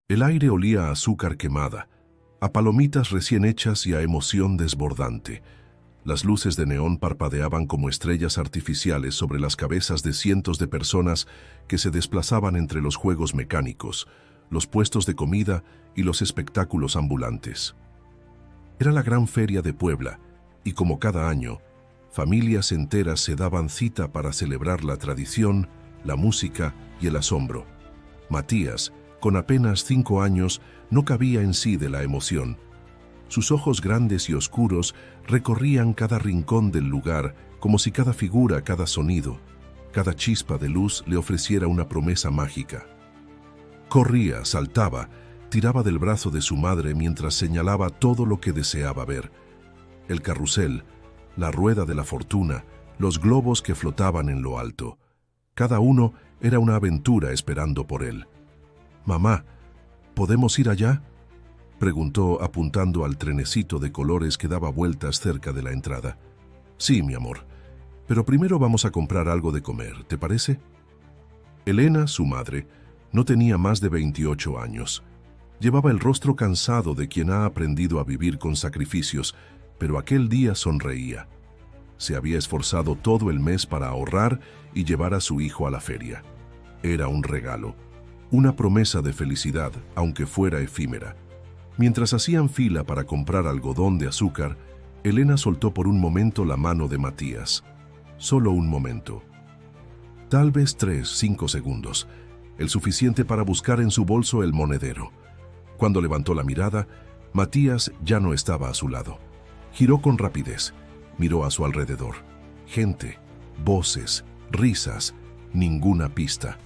El aire olía a azúcar quemada, a palomitas recién hechas y a emoción desbordante. Las luces de neón parpadeaban como estrellas artificiales sobre las cabezas de cientos de personas que se desplazaban entre los juegos mecánicos, los puestos de comida y los espectáculos ambulantes. Era la gran feria de Puebla, y como cada año, familias enteras se daban cita para celebrar la tradición, la música y el asombro. Matías, con apenas 5 años, no cabía en sí de la emoción. Sus ojos grandes y oscuros recorrían cada rincón del lugar, como si cada figura, cada sonido, cada chispa de luz le ofreciera una promesa mágica. Corría, saltaba, tiraba del brazo de su madre mientras señalaba todo lo que deseaba ver. El carrusel, la rueda de la fortuna, los globos que flotaban en lo alto. Cada uno era una aventura esperando por él. «Mamá, ¿podemos ir allá?», preguntó apuntando al trenecito de colores que daba vueltas cerca de la entrada. «Sí, mi amor, pero primero vamos a comprar algo de comer, ¿te parece?». Elena, su madre, no tenía más de 28 años. Llevaba el rostro cansado de quien ha aprendido a vivir con sacrificios, pero aquel día sonreía. Se había esforzado todo el mes para ahorrar y llevar a su hijo a la feria. Era un regalo, una promesa de felicidad, aunque fuera efímera. Mientras hacían fila para comprar algodón de azúcar, Elena soltó por un momento la mano de Matías. Solo un momento. Tal vez 5 segundos, el suficiente para buscar en su bolso el monedero. Cuando levantó la mirada, Matías ya no estaba a su lado. Giró con rapidez, miró a su alrededor. Gente, voces, risas, ninguna pista.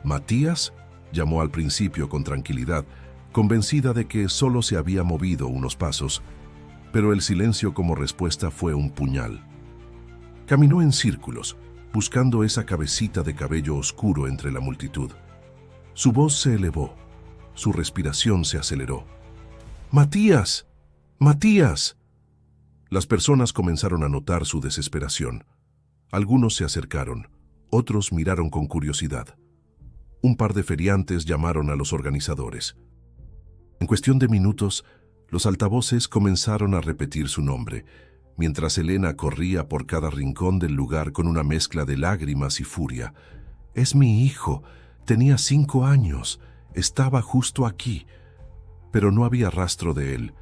«¿Matías?», llamó al principio con tranquilidad, convencida de que solo se había movido unos pasos, pero el silencio como respuesta fue un puñal. Caminó en círculos, buscando esa cabecita de cabello oscuro entre la multitud. Su voz se elevó, su respiración se aceleró. «¡Matías! ¡Matías!». Las personas comenzaron a notar su desesperación. Algunos se acercaron, otros miraron con curiosidad. Un par de feriantes llamaron a los organizadores. En cuestión de minutos, los altavoces comenzaron a repetir su nombre, mientras Elena corría por cada rincón del lugar con una mezcla de lágrimas y furia. «Es mi hijo, tenía 5 años, estaba justo aquí». Pero no había rastro de él.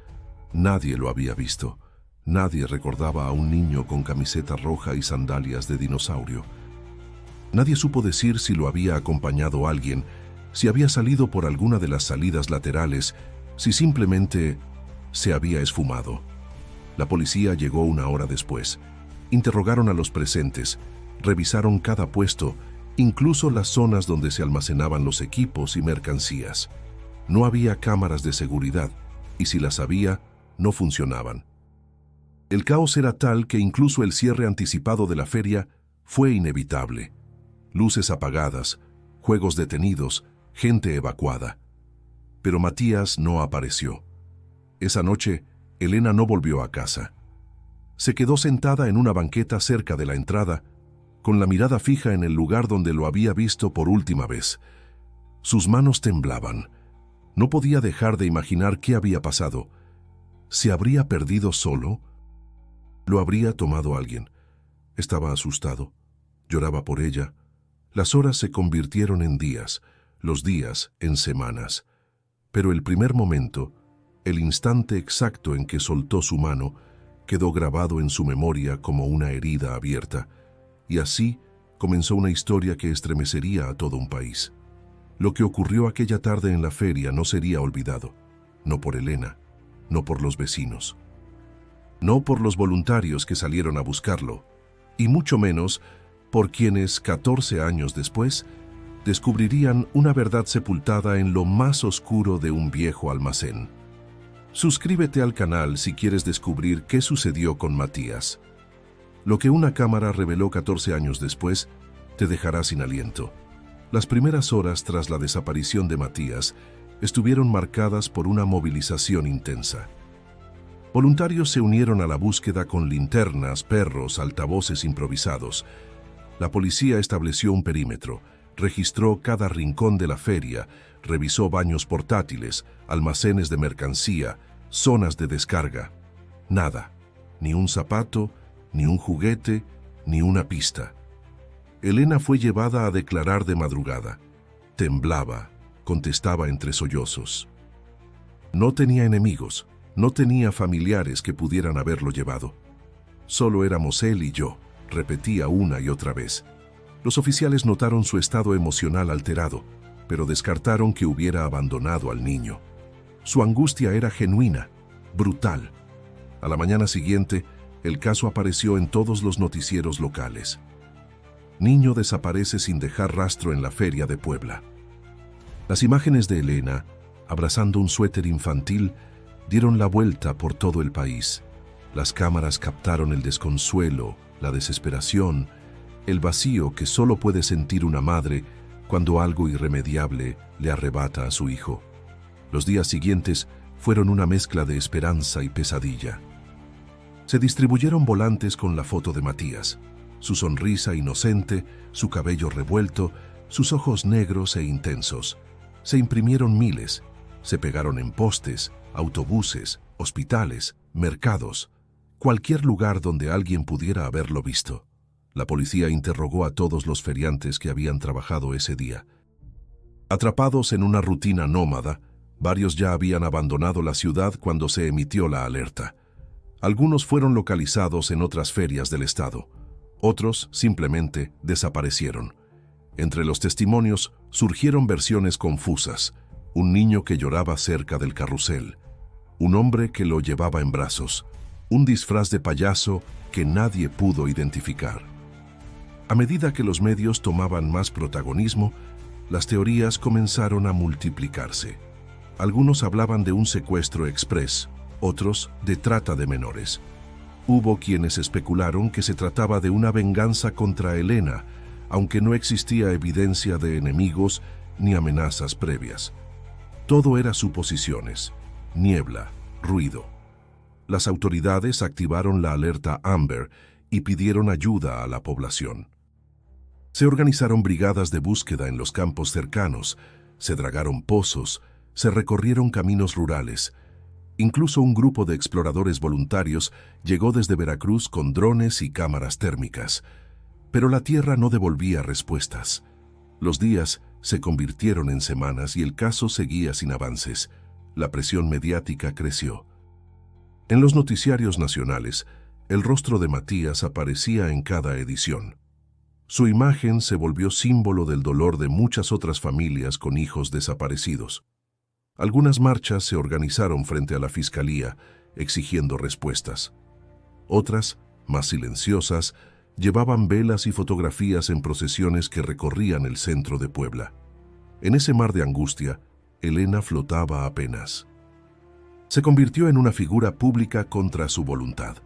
Nadie lo había visto. Nadie recordaba a un niño con camiseta roja y sandalias de dinosaurio. Nadie supo decir si lo había acompañado alguien, si había salido por alguna de las salidas laterales, si simplemente se había esfumado. La policía llegó 1 hora después. Interrogaron a los presentes, revisaron cada puesto, incluso las zonas donde se almacenaban los equipos y mercancías. No había cámaras de seguridad, y si las había, no funcionaban. El caos era tal que incluso el cierre anticipado de la feria fue inevitable. Luces apagadas, juegos detenidos, gente evacuada. Pero Matías no apareció. Esa noche, Elena no volvió a casa. Se quedó sentada en una banqueta cerca de la entrada, con la mirada fija en el lugar donde lo había visto por última vez. Sus manos temblaban. No podía dejar de imaginar qué había pasado. ¿Se habría perdido solo? ¿Lo habría tomado alguien? Estaba asustado. Lloraba por ella. Las horas se convirtieron en días, los días en semanas. Pero el primer momento, el instante exacto en que soltó su mano, quedó grabado en su memoria como una herida abierta. Y así comenzó una historia que estremecería a todo un país. Lo que ocurrió aquella tarde en la feria no sería olvidado. No por Elena, no por los vecinos. No por los voluntarios que salieron a buscarlo, y mucho menos por quienes 14 años después descubrirían una verdad sepultada en lo más oscuro de un viejo almacén. Suscríbete al canal si quieres descubrir qué sucedió con Matías. Lo que una cámara reveló 14 años después te dejará sin aliento. Las primeras horas tras la desaparición de Matías estuvieron marcadas por una movilización intensa. Voluntarios se unieron a la búsqueda con linternas, perros, altavoces improvisados. La policía estableció un perímetro, registró cada rincón de la feria, Revisó baños portátiles, almacenes de mercancía, zonas de descarga. Nada, ni un zapato, ni un juguete, ni una pista. Elena fue llevada a declarar de madrugada. Temblaba, contestaba entre sollozos. No tenía enemigos, no tenía familiares que pudieran haberlo llevado. Solo éramos él y yo, repetía una y otra vez. Los oficiales notaron su estado emocional alterado, pero descartaron que hubiera abandonado al niño. Su angustia era genuina, brutal. A la mañana siguiente, el caso apareció en todos los noticieros locales. Niño desaparece sin dejar rastro en la feria de Puebla. Las imágenes de Elena, abrazando un suéter infantil, dieron la vuelta por todo el país. Las cámaras captaron el desconsuelo, la desesperación, el vacío que solo puede sentir una madre cuando algo irremediable le arrebata a su hijo. Los días siguientes fueron una mezcla de esperanza y pesadilla. Se distribuyeron volantes con la foto de Matías, su sonrisa inocente, su cabello revuelto, sus ojos negros e intensos. Se imprimieron miles, se pegaron en postes, autobuses, hospitales, mercados, cualquier lugar donde alguien pudiera haberlo visto. La policía interrogó a todos los feriantes que habían trabajado ese día. Atrapados en una rutina nómada, varios ya habían abandonado la ciudad cuando se emitió la alerta. Algunos fueron localizados en otras ferias del estado. Otros simplemente desaparecieron. Entre los testimonios surgieron versiones confusas. Un niño que lloraba cerca del carrusel. Un hombre que lo llevaba en brazos. Un disfraz de payaso que nadie pudo identificar. A medida que los medios tomaban más protagonismo, las teorías comenzaron a multiplicarse. Algunos hablaban de un secuestro express, otros de trata de menores. Hubo quienes especularon que se trataba de una venganza contra Elena, aunque no existía evidencia de enemigos ni amenazas previas. Todo era suposiciones, niebla, ruido. Las autoridades activaron la alerta Amber y pidieron ayuda a la población. Se organizaron brigadas de búsqueda en los campos cercanos, se dragaron pozos, se recorrieron caminos rurales. Incluso un grupo de exploradores voluntarios llegó desde Veracruz con drones y cámaras térmicas. Pero la tierra no devolvía respuestas. Los días se convirtieron en semanas y el caso seguía sin avances. La presión mediática creció. En los noticiarios nacionales, el rostro de Matías aparecía en cada edición. Su imagen se volvió símbolo del dolor de muchas otras familias con hijos desaparecidos. Algunas marchas se organizaron frente a la fiscalía, exigiendo respuestas. Otras, más silenciosas, llevaban velas y fotografías en procesiones que recorrían el centro de Puebla. En ese mar de angustia, Elena flotaba apenas. Se convirtió en una figura pública contra su voluntad.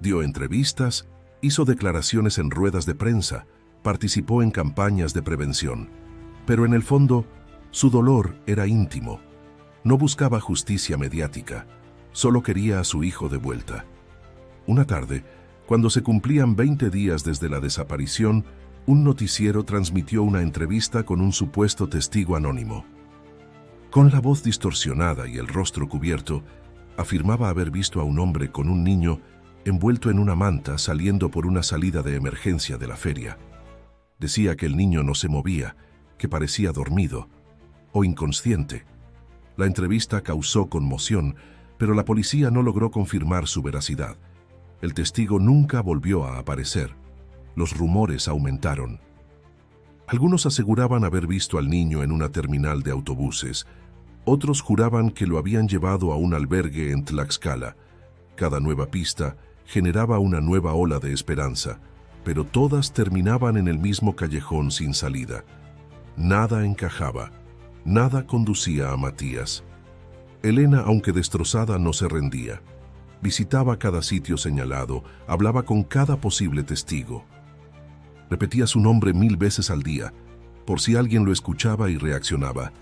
Dio entrevistas, hizo declaraciones en ruedas de prensa, participó en campañas de prevención. Pero en el fondo, su dolor era íntimo. No buscaba justicia mediática, solo quería a su hijo de vuelta. Una tarde, cuando se cumplían 20 días desde la desaparición, un noticiero transmitió una entrevista con un supuesto testigo anónimo. Con la voz distorsionada y el rostro cubierto, afirmaba haber visto a un hombre con un niño envuelto en una manta saliendo por una salida de emergencia de la feria. Decía que el niño no se movía, que parecía dormido o inconsciente. La entrevista causó conmoción, pero la policía no logró confirmar su veracidad. El testigo nunca volvió a aparecer. Los rumores aumentaron. Algunos aseguraban haber visto al niño en una terminal de autobuses. Otros juraban que lo habían llevado a un albergue en Tlaxcala. Cada nueva pista generaba una nueva ola de esperanza, pero todas terminaban en el mismo callejón sin salida. Nada encajaba, nada conducía a Matías. Elena, aunque destrozada, no se rendía. Visitaba cada sitio señalado, hablaba con cada posible testigo. Repetía su nombre 1000 veces al día, por si alguien lo escuchaba y reaccionaba.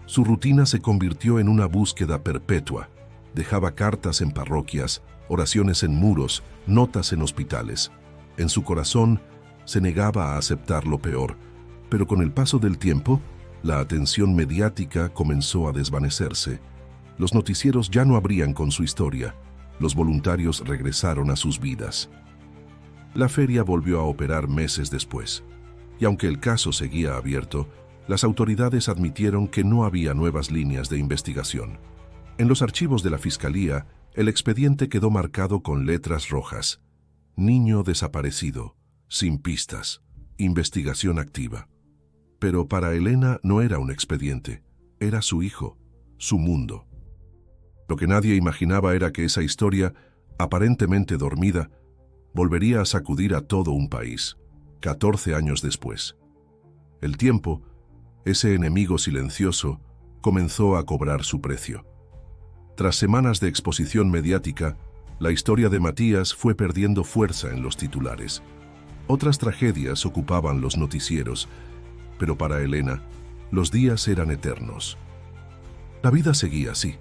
Su rutina se convirtió en una búsqueda perpetua. Dejaba cartas en parroquias, oraciones en muros, notas en hospitales. En su corazón se negaba a aceptar lo peor, pero con el paso del tiempo, La atención mediática comenzó a desvanecerse. Los noticieros ya no abrían con su historia. Los voluntarios regresaron a sus vidas. La feria volvió a operar meses después. Y aunque el caso seguía abierto, las autoridades admitieron que no había nuevas líneas de investigación. En los archivos de la Fiscalía, el expediente quedó marcado con letras rojas. Niño desaparecido, sin pistas, investigación activa. Pero para Elena no era un expediente, era su hijo, su mundo. Lo que nadie imaginaba era que esa historia, aparentemente dormida, volvería a sacudir a todo un país, 14 años después. El tiempo, ese enemigo silencioso, comenzó a cobrar su precio. Tras semanas de exposición mediática, la historia de Matías fue perdiendo fuerza en los titulares. Otras tragedias ocupaban los noticieros, pero para Elena, los días eran eternos. La vida seguía así,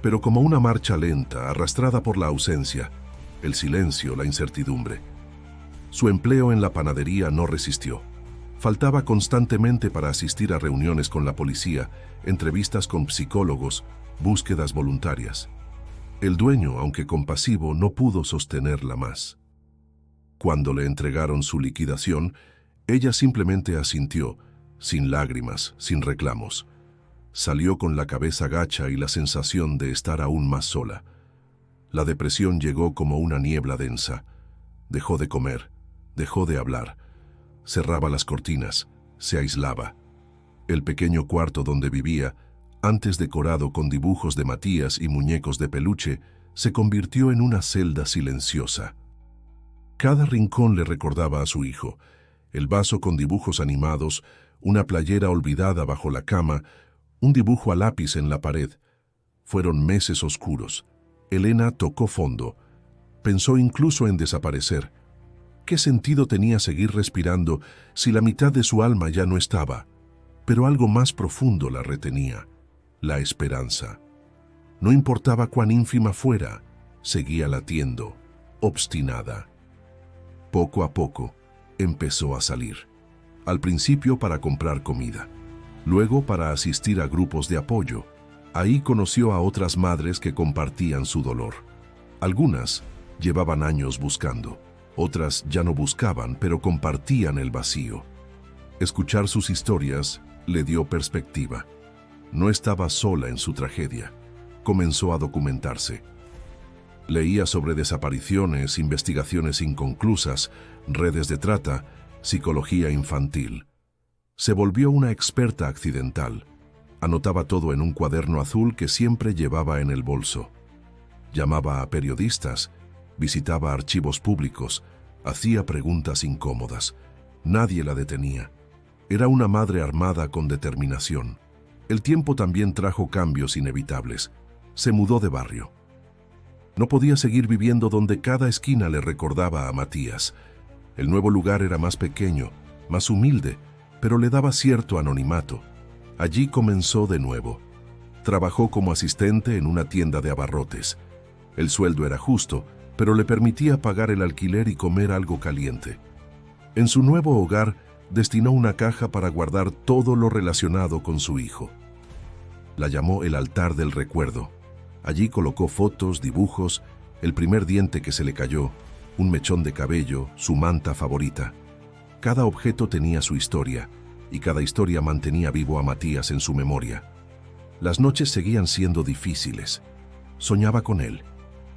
pero como una marcha lenta, arrastrada por la ausencia, el silencio, la incertidumbre. Su empleo en la panadería no resistió. Faltaba constantemente para asistir a reuniones con la policía, entrevistas con psicólogos, búsquedas voluntarias. El dueño, aunque compasivo, no pudo sostenerla más. Cuando le entregaron su liquidación, ella simplemente asintió, sin lágrimas, sin reclamos. Salió con la cabeza gacha y la sensación de estar aún más sola. La depresión llegó como una niebla densa. Dejó de comer, dejó de hablar. Cerraba las cortinas, se aislaba. El pequeño cuarto donde vivía, antes decorado con dibujos de Matías y muñecos de peluche, se convirtió en una celda silenciosa. Cada rincón le recordaba a su hijo. El vaso con dibujos animados, una playera olvidada bajo la cama, un dibujo a lápiz en la pared. Fueron meses oscuros. Elena tocó fondo. Pensó incluso en desaparecer. ¿Qué sentido tenía seguir respirando si la mitad de su alma ya no estaba? Pero algo más profundo la retenía, la esperanza. No importaba cuán ínfima fuera, seguía latiendo, obstinada. Poco a poco, empezó a salir. Al principio para comprar comida, luego para asistir a grupos de apoyo. Ahí conoció a otras madres que compartían su dolor. Algunas llevaban años buscando. Otras ya no buscaban, pero compartían el vacío. Escuchar sus historias le dio perspectiva. No estaba sola en su tragedia. Comenzó a documentarse. Leía sobre desapariciones, investigaciones inconclusas, redes de trata, psicología infantil. Se volvió una experta accidental. Anotaba todo en un cuaderno azul que siempre llevaba en el bolso. Llamaba a periodistas, visitaba archivos públicos, hacía preguntas incómodas. Nadie la detenía. Era una madre armada con determinación. El tiempo también trajo cambios inevitables. Se mudó de barrio. No podía seguir viviendo donde cada esquina le recordaba a Matías. El nuevo lugar era más pequeño, más humilde, pero le daba cierto anonimato. Allí comenzó de nuevo. Trabajó como asistente en una tienda de abarrotes. El sueldo era justo, pero le permitía pagar el alquiler y comer algo caliente. En su nuevo hogar, destinó una caja para guardar todo lo relacionado con su hijo. La llamó el altar del recuerdo. Allí colocó fotos, dibujos, el primer diente que se le cayó, un mechón de cabello, su manta favorita. Cada objeto tenía su historia, y cada historia mantenía vivo a Matías en su memoria. Las noches seguían siendo difíciles. Soñaba con él.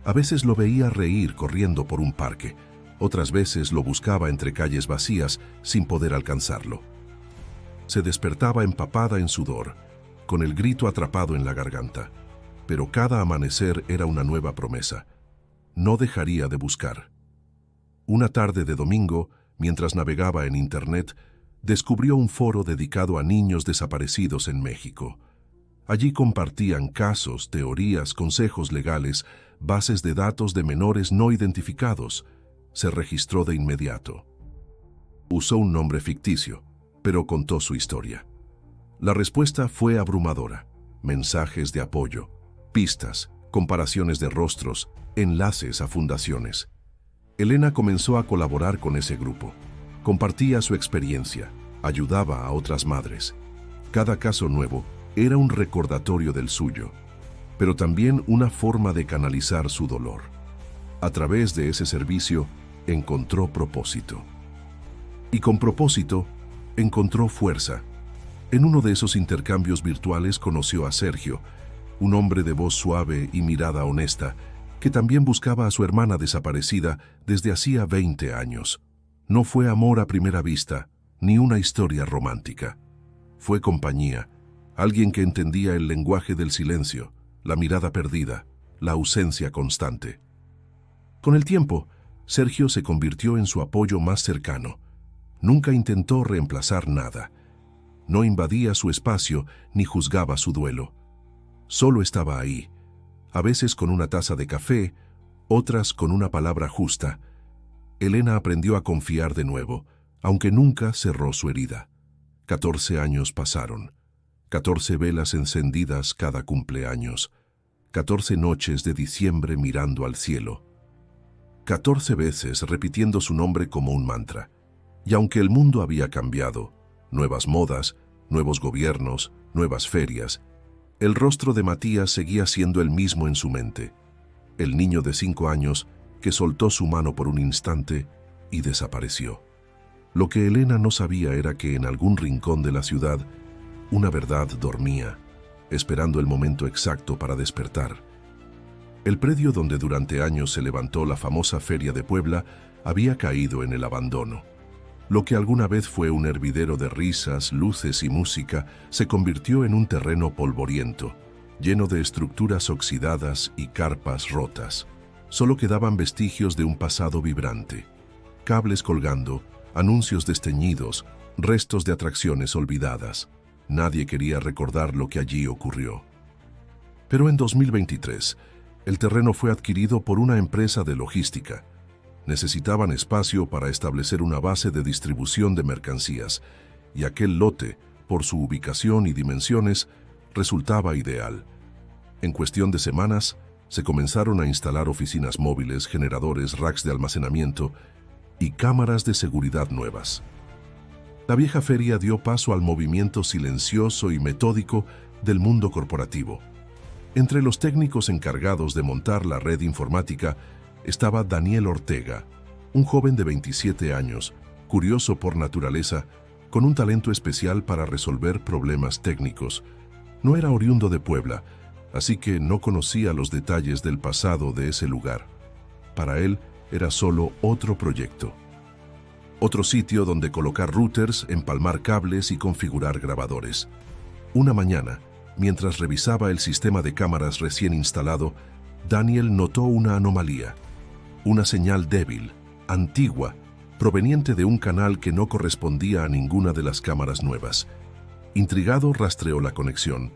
A veces lo veía reír corriendo por un parque. Otras veces lo buscaba entre calles vacías sin poder alcanzarlo. Se despertaba empapada en sudor, con el grito atrapado en la garganta. Pero cada amanecer era una nueva promesa. No dejaría de buscar. Una tarde de domingo, mientras navegaba en Internet, descubrió un foro dedicado a niños desaparecidos en México. Allí compartían casos, teorías, consejos legales, bases de datos de menores no identificados. Se registró de inmediato. Usó un nombre ficticio, pero contó su historia. La respuesta fue abrumadora. Mensajes de apoyo, pistas, comparaciones de rostros, enlaces a fundaciones. Elena comenzó a colaborar con ese grupo. Compartía su experiencia, ayudaba a otras madres. Cada caso nuevo era un recordatorio del suyo, pero también una forma de canalizar su dolor. A través de ese servicio, encontró propósito. Y con propósito, encontró fuerza. En uno de esos intercambios virtuales conoció a Sergio, un hombre de voz suave y mirada honesta, que también buscaba a su hermana desaparecida desde hacía 20 años. No fue amor a primera vista, ni una historia romántica. Fue compañía, alguien que entendía el lenguaje del silencio, la mirada perdida, la ausencia constante. Con el tiempo, Sergio se convirtió en su apoyo más cercano. Nunca intentó reemplazar nada. No invadía su espacio ni juzgaba su duelo. Solo estaba ahí, a veces con una taza de café, otras con una palabra justa. Elena aprendió a confiar de nuevo, aunque nunca cerró su herida. 14 años pasaron, 14 velas encendidas cada cumpleaños, 14 noches de diciembre mirando al cielo, 14 veces repitiendo su nombre como un mantra. Y aunque el mundo había cambiado, nuevas modas, nuevos gobiernos, nuevas ferias, el rostro de Matías seguía siendo el mismo en su mente. El niño de 5 años que soltó su mano por un instante y desapareció. Lo que Elena no sabía era que en algún rincón de la ciudad, una verdad dormía, esperando el momento exacto para despertar. El predio donde durante años se levantó la famosa Feria de Puebla había caído en el abandono. Lo que alguna vez fue un hervidero de risas, luces y música se convirtió en un terreno polvoriento, lleno de estructuras oxidadas y carpas rotas. Solo quedaban vestigios de un pasado vibrante. Cables colgando, anuncios desteñidos, restos de atracciones olvidadas. Nadie quería recordar lo que allí ocurrió. Pero en 2023, el terreno fue adquirido por una empresa de logística. Necesitaban espacio para establecer una base de distribución de mercancías, y aquel lote, por su ubicación y dimensiones, resultaba ideal. En cuestión de semanas, se comenzaron a instalar oficinas móviles, generadores, racks de almacenamiento y cámaras de seguridad nuevas. La vieja feria dio paso al movimiento silencioso y metódico del mundo corporativo. Entre los técnicos encargados de montar la red informática estaba Daniel Ortega, un joven de 27 años, curioso por naturaleza, con un talento especial para resolver problemas técnicos. No era oriundo de Puebla, así que no conocía los detalles del pasado de ese lugar. Para él era solo otro proyecto. Otro sitio donde colocar routers, empalmar cables y configurar grabadores. Una mañana, mientras revisaba el sistema de cámaras recién instalado, Daniel notó una anomalía. Una señal débil, antigua, proveniente de un canal que no correspondía a ninguna de las cámaras nuevas. Intrigado, rastreó la conexión.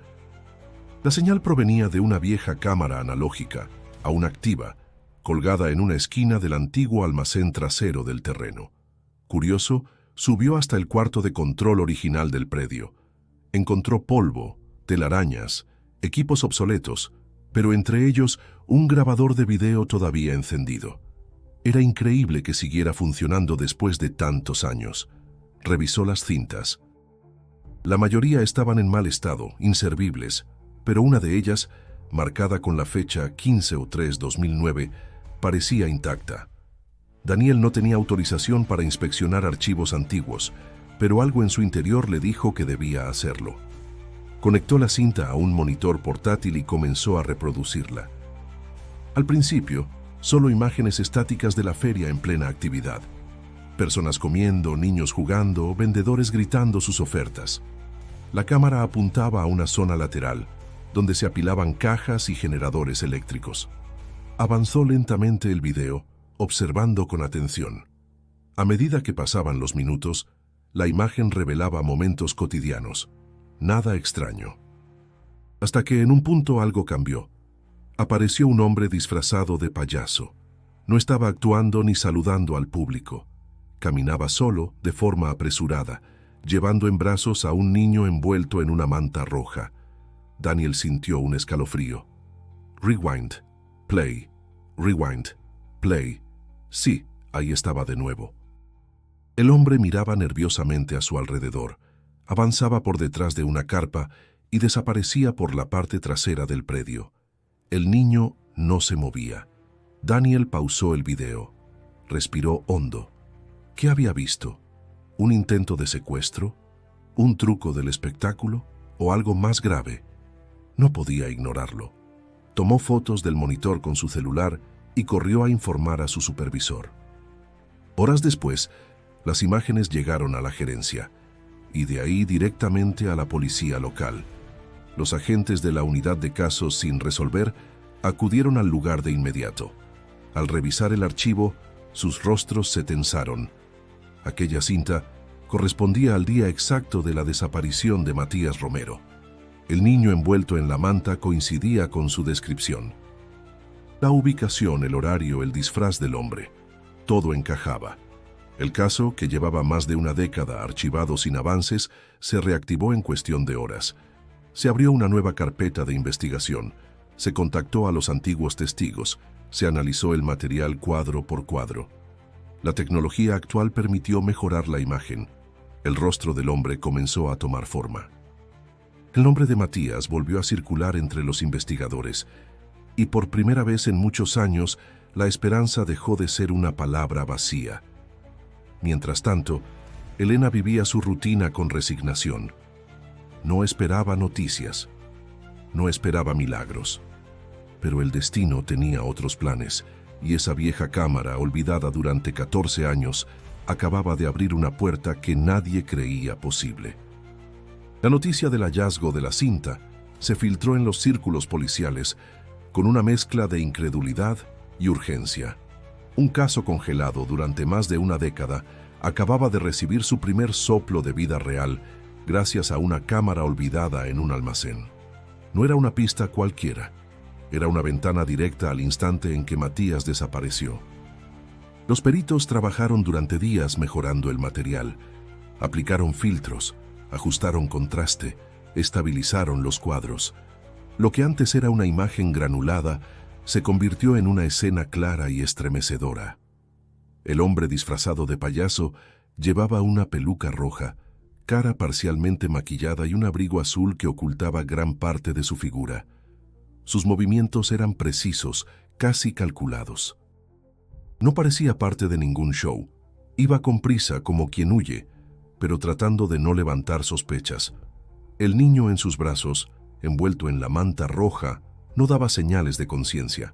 La señal provenía de una vieja cámara analógica, aún activa, colgada en una esquina del antiguo almacén trasero del terreno. Curioso, subió hasta el cuarto de control original del predio. Encontró polvo, telarañas, equipos obsoletos, pero entre ellos un grabador de video todavía encendido. Era increíble que siguiera funcionando después de tantos años. Revisó las cintas. La mayoría estaban en mal estado, inservibles, pero una de ellas, marcada con la fecha 15/3/2009, parecía intacta. Daniel no tenía autorización para inspeccionar archivos antiguos, pero algo en su interior le dijo que debía hacerlo. Conectó la cinta a un monitor portátil y comenzó a reproducirla. Al principio, solo imágenes estáticas de la feria en plena actividad. Personas comiendo, niños jugando, vendedores gritando sus ofertas. La cámara apuntaba a una zona lateral, donde se apilaban cajas y generadores eléctricos. Avanzó lentamente el video, observando con atención. A medida que pasaban los minutos, la imagen revelaba momentos cotidianos. Nada extraño. Hasta que en un punto algo cambió. Apareció un hombre disfrazado de payaso. No estaba actuando ni saludando al público. Caminaba solo, de forma apresurada, llevando en brazos a un niño envuelto en una manta roja. Daniel sintió un escalofrío. Rewind, play, rewind, play. Sí, ahí estaba de nuevo. El hombre miraba nerviosamente a su alrededor, Avanzaba por detrás de una carpa y desaparecía por la parte trasera del predio. El niño no se movía. Daniel pausó el video. Respiró hondo. ¿Qué había visto? ¿Un intento de secuestro? ¿Un truco del espectáculo? ¿O algo más grave? No podía ignorarlo. Tomó fotos del monitor con su celular y corrió a informar a su supervisor. Horas después, las imágenes llegaron a la gerencia y de ahí directamente a la policía local. Los agentes de la unidad de casos sin resolver acudieron al lugar de inmediato. Al revisar el archivo, sus rostros se tensaron. Aquella cinta correspondía al día exacto de la desaparición de Matías Romero. El niño envuelto en la manta coincidía con su descripción. La ubicación, el horario, el disfraz del hombre, todo encajaba. El caso, que llevaba más de una década archivado sin avances, se reactivó en cuestión de horas. Se abrió una nueva carpeta de investigación, se contactó a los antiguos testigos, se analizó el material cuadro por cuadro. La tecnología actual permitió mejorar la imagen. El rostro del hombre comenzó a tomar forma. El nombre de Matías volvió a circular entre los investigadores, y por primera vez en muchos años, la esperanza dejó de ser una palabra vacía. Mientras tanto, Elena vivía su rutina con resignación. No esperaba noticias, no esperaba milagros. Pero el destino tenía otros planes, y esa vieja cámara, olvidada durante 14 años, acababa de abrir una puerta que nadie creía posible. La noticia del hallazgo de la cinta se filtró en los círculos policiales con una mezcla de incredulidad y urgencia. Un caso congelado durante más de una década acababa de recibir su primer soplo de vida real gracias a una cámara olvidada en un almacén. No era una pista cualquiera, era una ventana directa al instante en que Matías desapareció. Los peritos trabajaron durante días mejorando el material, aplicaron filtros, ajustaron contraste, estabilizaron los cuadros. Lo que antes era una imagen granulada se convirtió en una escena clara y estremecedora. El hombre disfrazado de payaso llevaba una peluca roja, cara parcialmente maquillada y un abrigo azul que ocultaba gran parte de su figura. Sus movimientos eran precisos, casi calculados. No parecía parte de ningún show. Iba con prisa como quien huye, pero tratando de no levantar sospechas. El niño en sus brazos, envuelto en la manta roja, no daba señales de conciencia.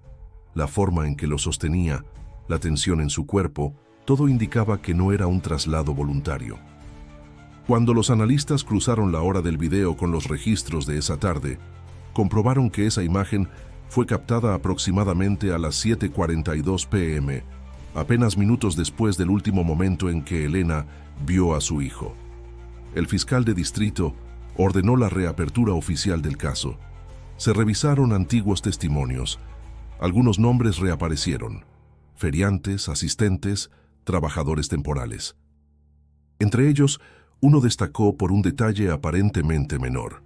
La forma en que lo sostenía, la tensión en su cuerpo, todo indicaba que no era un traslado voluntario. Cuando los analistas cruzaron la hora del video con los registros de esa tarde, comprobaron que esa imagen fue captada aproximadamente a las 7:42 p.m., apenas minutos después del último momento en que Elena vio a su hijo. El fiscal de distrito ordenó la reapertura oficial del caso. Se revisaron antiguos testimonios. Algunos nombres reaparecieron: feriantes, asistentes, trabajadores temporales. Entre ellos, uno destacó por un detalle aparentemente menor.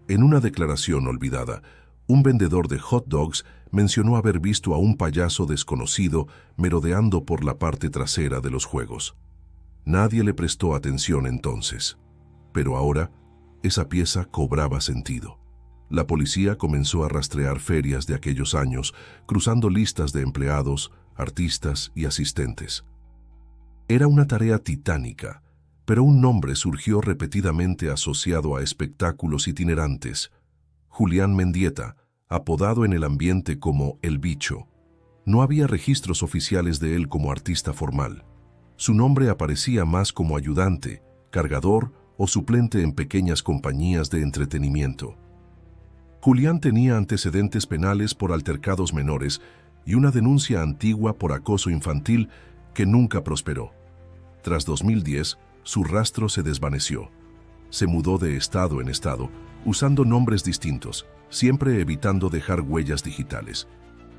En una declaración olvidada, un vendedor de hot dogs mencionó haber visto a un payaso desconocido merodeando por la parte trasera de los juegos. Nadie le prestó atención entonces, pero ahora esa pieza cobraba sentido. La policía comenzó a rastrear ferias de aquellos años, cruzando listas de empleados, artistas y asistentes. Era una tarea titánica, pero un nombre surgió repetidamente asociado a espectáculos itinerantes: Julián Mendieta, apodado en el ambiente como El Bicho. No había registros oficiales de él como artista formal. Su nombre aparecía más como ayudante, cargador o suplente en pequeñas compañías de entretenimiento. Julián tenía antecedentes penales por altercados menores y una denuncia antigua por acoso infantil que nunca prosperó. Tras 2010, su rastro se desvaneció. Se mudó de estado en estado, usando nombres distintos, siempre evitando dejar huellas digitales.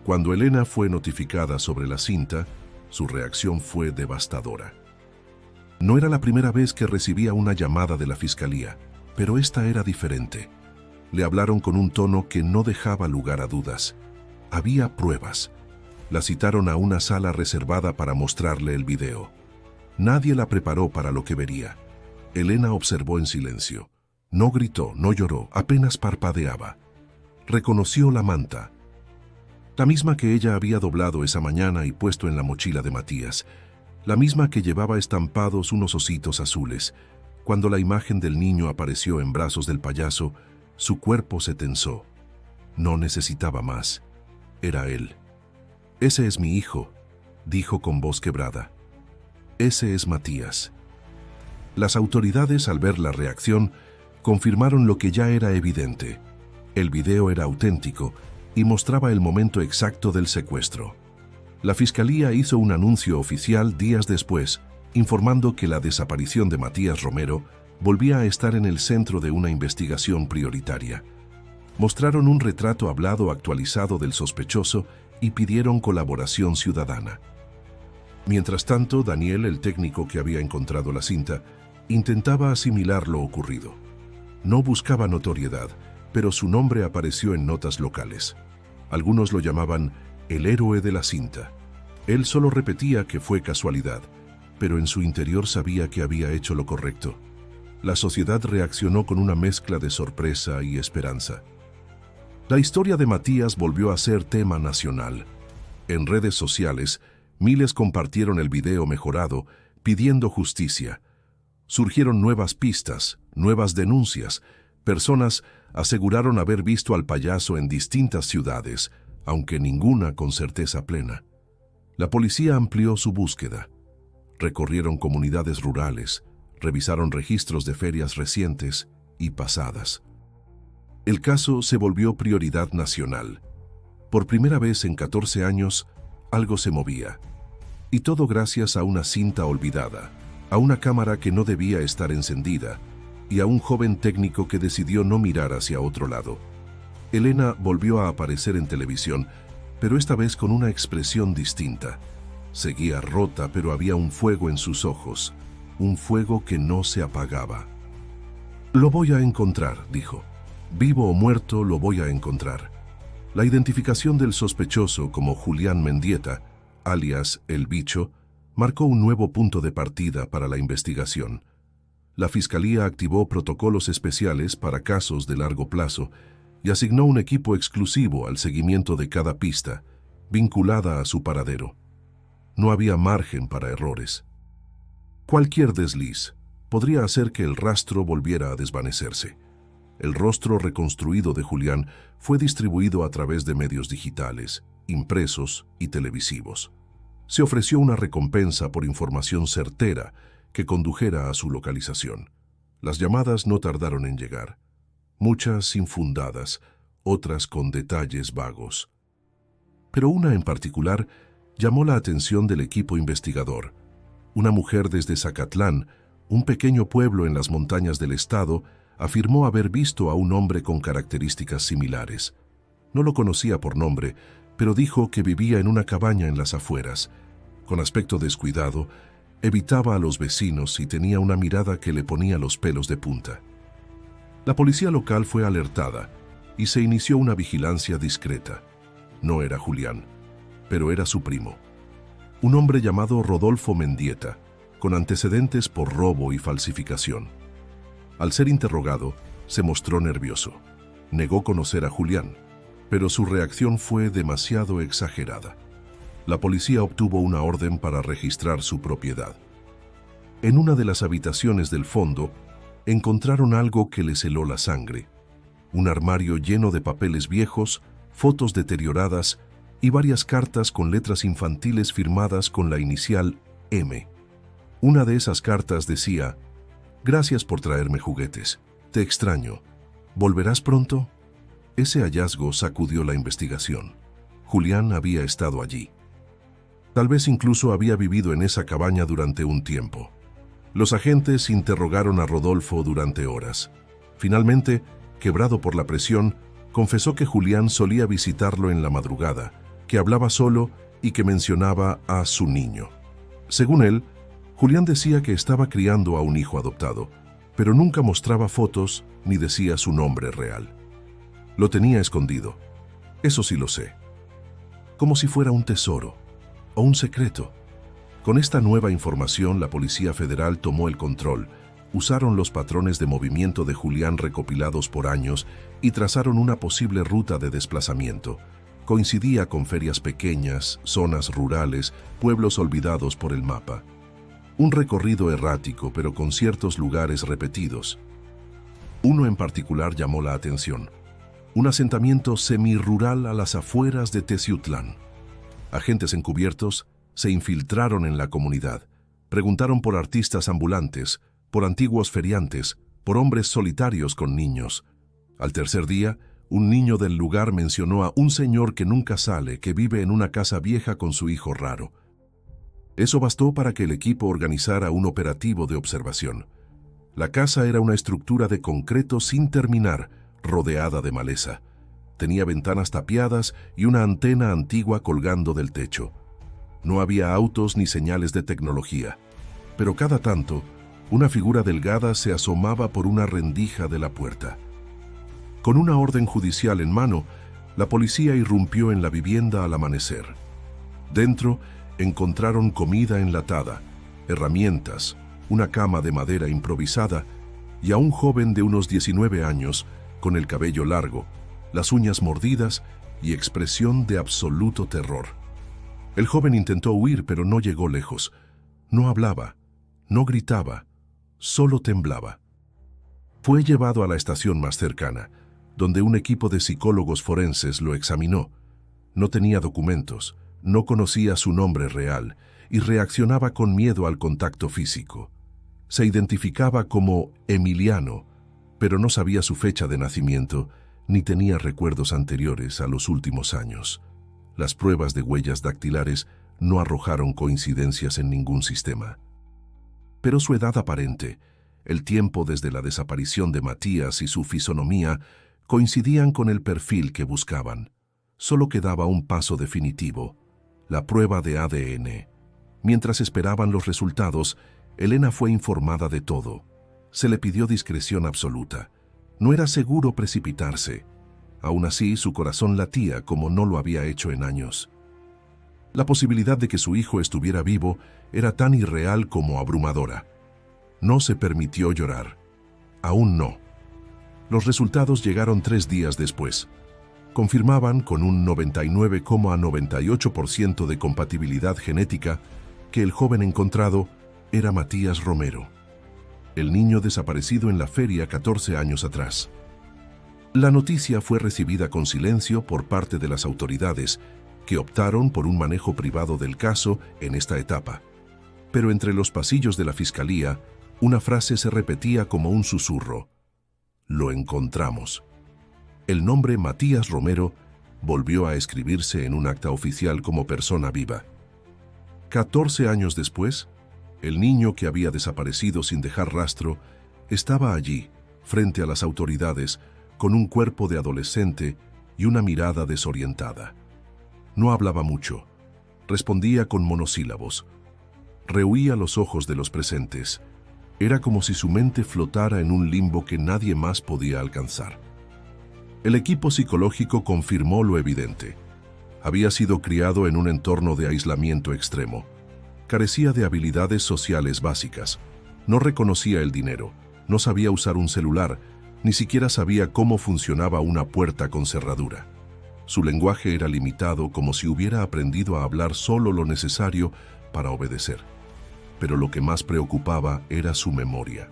Cuando Elena fue notificada sobre la cinta, su reacción fue devastadora. No era la primera vez que recibía una llamada de la fiscalía, pero esta era diferente. Le hablaron con un tono que no dejaba lugar a dudas. Había pruebas. La citaron a una sala reservada para mostrarle el video. Nadie la preparó para lo que vería. Elena observó en silencio. No gritó, no lloró, apenas parpadeaba. Reconoció la manta, la misma que ella había doblado esa mañana y puesto en la mochila de Matías, la misma que llevaba estampados unos ositos azules. Cuando la imagen del niño apareció en brazos del payaso, su cuerpo se tensó. No necesitaba más. Era él. «Ese es mi hijo», dijo con voz quebrada. «Ese es Matías». Las autoridades, al ver la reacción, confirmaron lo que ya era evidente. El video era auténtico y mostraba el momento exacto del secuestro. La Fiscalía hizo un anuncio oficial días después, informando que la desaparición de Matías Romero volvía a estar en el centro de una investigación prioritaria. Mostraron un retrato hablado actualizado del sospechoso y pidieron colaboración ciudadana. Mientras tanto, Daniel, el técnico que había encontrado la cinta, intentaba asimilar lo ocurrido. No buscaba notoriedad, pero su nombre apareció en notas locales. Algunos lo llamaban el héroe de la cinta. Él solo repetía que fue casualidad, pero en su interior sabía que había hecho lo correcto. La sociedad reaccionó con una mezcla de sorpresa y esperanza. La historia de Matías volvió a ser tema nacional. En redes sociales, miles compartieron el video mejorado, pidiendo justicia. Surgieron nuevas pistas, nuevas denuncias. Personas aseguraron haber visto al payaso en distintas ciudades, aunque ninguna con certeza plena. La policía amplió su búsqueda. Recorrieron comunidades rurales, revisaron registros de ferias recientes y pasadas. El caso se volvió prioridad nacional. Por primera vez en 14 años, algo se movía. Y todo gracias a una cinta olvidada, a una cámara que no debía estar encendida, y a un joven técnico que decidió no mirar hacia otro lado. Elena volvió a aparecer en televisión, pero esta vez con una expresión distinta. Seguía rota, pero había un fuego en sus ojos, un fuego que no se apagaba. «Lo voy a encontrar», dijo. «Vivo o muerto, lo voy a encontrar». La identificación del sospechoso como Julián Mendieta, alias El Bicho, marcó un nuevo punto de partida para la investigación. La Fiscalía activó protocolos especiales para casos de largo plazo y asignó un equipo exclusivo al seguimiento de cada pista, vinculada a su paradero. No había margen para errores. Cualquier desliz podría hacer que el rastro volviera a desvanecerse. El rostro reconstruido de Julián fue distribuido a través de medios digitales, impresos y televisivos. Se ofreció una recompensa por información certera que condujera a su localización. Las llamadas no tardaron en llegar. Muchas infundadas, otras con detalles vagos. Pero una en particular llamó la atención del equipo investigador. Una mujer desde Zacatlán, un pequeño pueblo en las montañas del estado, afirmó haber visto a un hombre con características similares. No lo conocía por nombre, pero dijo que vivía en una cabaña en las afueras. Con aspecto descuidado, evitaba a los vecinos y tenía una mirada que le ponía los pelos de punta. La policía local fue alertada y se inició una vigilancia discreta. No era Julián, pero era su primo. Un hombre llamado Rodolfo Mendieta, con antecedentes por robo y falsificación. Al ser interrogado, se mostró nervioso. Negó conocer a Julián, pero su reacción fue demasiado exagerada. La policía obtuvo una orden para registrar su propiedad. En una de las habitaciones del fondo, encontraron algo que les heló la sangre. Un armario lleno de papeles viejos, fotos deterioradas y varias cartas con letras infantiles firmadas con la inicial M. Una de esas cartas decía: «Gracias por traerme juguetes. Te extraño. ¿Volverás pronto?». Ese hallazgo sacudió la investigación. Julián había estado allí. Tal vez incluso había vivido en esa cabaña durante un tiempo. Los agentes interrogaron a Rodolfo durante horas. Finalmente, quebrado por la presión, confesó que Julián solía visitarlo en la madrugada, que hablaba solo y que mencionaba a su niño. Según él, Julián decía que estaba criando a un hijo adoptado, pero nunca mostraba fotos ni decía su nombre real. Lo tenía escondido. Eso sí lo sé. Como si fuera un tesoro o un secreto. Con esta nueva información, la Policía Federal tomó el control, Usaron los patrones de movimiento de Julián recopilados por años y trazaron una posible ruta de desplazamiento. Coincidía con ferias pequeñas, zonas rurales, pueblos olvidados por el mapa. Un recorrido errático, pero con ciertos lugares repetidos. Uno en particular llamó la atención. Un asentamiento semirural a las afueras de Teciutlán. Agentes encubiertos se infiltraron en la comunidad. Preguntaron por artistas ambulantes, por antiguos feriantes, por hombres solitarios con niños. Al tercer día, un niño del lugar mencionó a un señor que nunca sale, que vive en una casa vieja con su hijo raro. Eso bastó para que el equipo organizara un operativo de observación. La casa era una estructura de concreto sin terminar, rodeada de maleza. Tenía ventanas tapiadas y una antena antigua colgando del techo. No había autos ni señales de tecnología, pero cada tanto, una figura delgada se asomaba por una rendija de la puerta. Con una orden judicial en mano, la policía irrumpió en la vivienda al amanecer. Dentro encontraron comida enlatada, herramientas, una cama de madera improvisada y a un joven de unos 19 años, con el cabello largo, las uñas mordidas y expresión de absoluto terror. El joven intentó huir, pero no llegó lejos. No hablaba, no gritaba, solo temblaba. Fue llevado a la estación más cercana, donde un equipo de psicólogos forenses lo examinó. No tenía documentos, no conocía su nombre real y reaccionaba con miedo al contacto físico. Se identificaba como Emiliano, pero no sabía su fecha de nacimiento ni tenía recuerdos anteriores a los últimos años. Las pruebas de huellas dactilares no arrojaron coincidencias en ningún sistema. Pero su edad aparente, el tiempo desde la desaparición de Matías y su fisonomía coincidían con el perfil que buscaban. Solo quedaba un paso definitivo, la prueba de ADN. Mientras esperaban los resultados, Elena fue informada de todo. Se le pidió discreción absoluta. No era seguro precipitarse. Aún así, su corazón latía como no lo había hecho en años. La posibilidad de que su hijo estuviera vivo era tan irreal como abrumadora. No se permitió llorar. Aún no. Los resultados llegaron 3 días después. Confirmaban con un 99,98% de compatibilidad genética que el joven encontrado era Matías Romero, el niño desaparecido en la feria 14 años atrás. La noticia fue recibida con silencio por parte de las autoridades, que optaron por un manejo privado del caso en esta etapa. Pero entre los pasillos de la fiscalía, una frase se repetía como un susurro. Lo encontramos. El nombre Matías Romero volvió a escribirse en un acta oficial como persona viva. 14 años después, el niño que había desaparecido sin dejar rastro estaba allí, frente a las autoridades, con un cuerpo de adolescente y una mirada desorientada. No hablaba mucho. Respondía con monosílabos. Rehuía los ojos de los presentes. Era como si su mente flotara en un limbo que nadie más podía alcanzar. El equipo psicológico confirmó lo evidente. Había sido criado en un entorno de aislamiento extremo. Carecía de habilidades sociales básicas. No reconocía el dinero, no sabía usar un celular, ni siquiera sabía cómo funcionaba una puerta con cerradura. Su lenguaje era limitado, como si hubiera aprendido a hablar solo lo necesario para obedecer. Pero lo que más preocupaba era su memoria.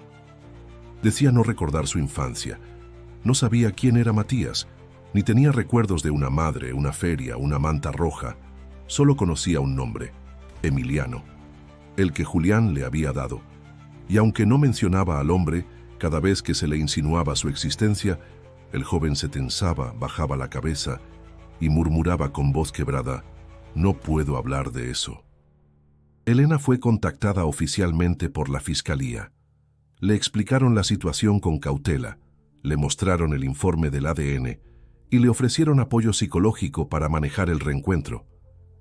Decía no recordar su infancia. No sabía quién era Matías, ni tenía recuerdos de una madre, una feria, una manta roja. Solo conocía un nombre, Emiliano, el que Julián le había dado. Y aunque no mencionaba al hombre, cada vez que se le insinuaba su existencia, el joven se tensaba, bajaba la cabeza y murmuraba con voz quebrada, «No puedo hablar de eso». Elena fue contactada oficialmente por la fiscalía. Le explicaron la situación con cautela, le mostraron el informe del ADN y le ofrecieron apoyo psicológico para manejar el reencuentro.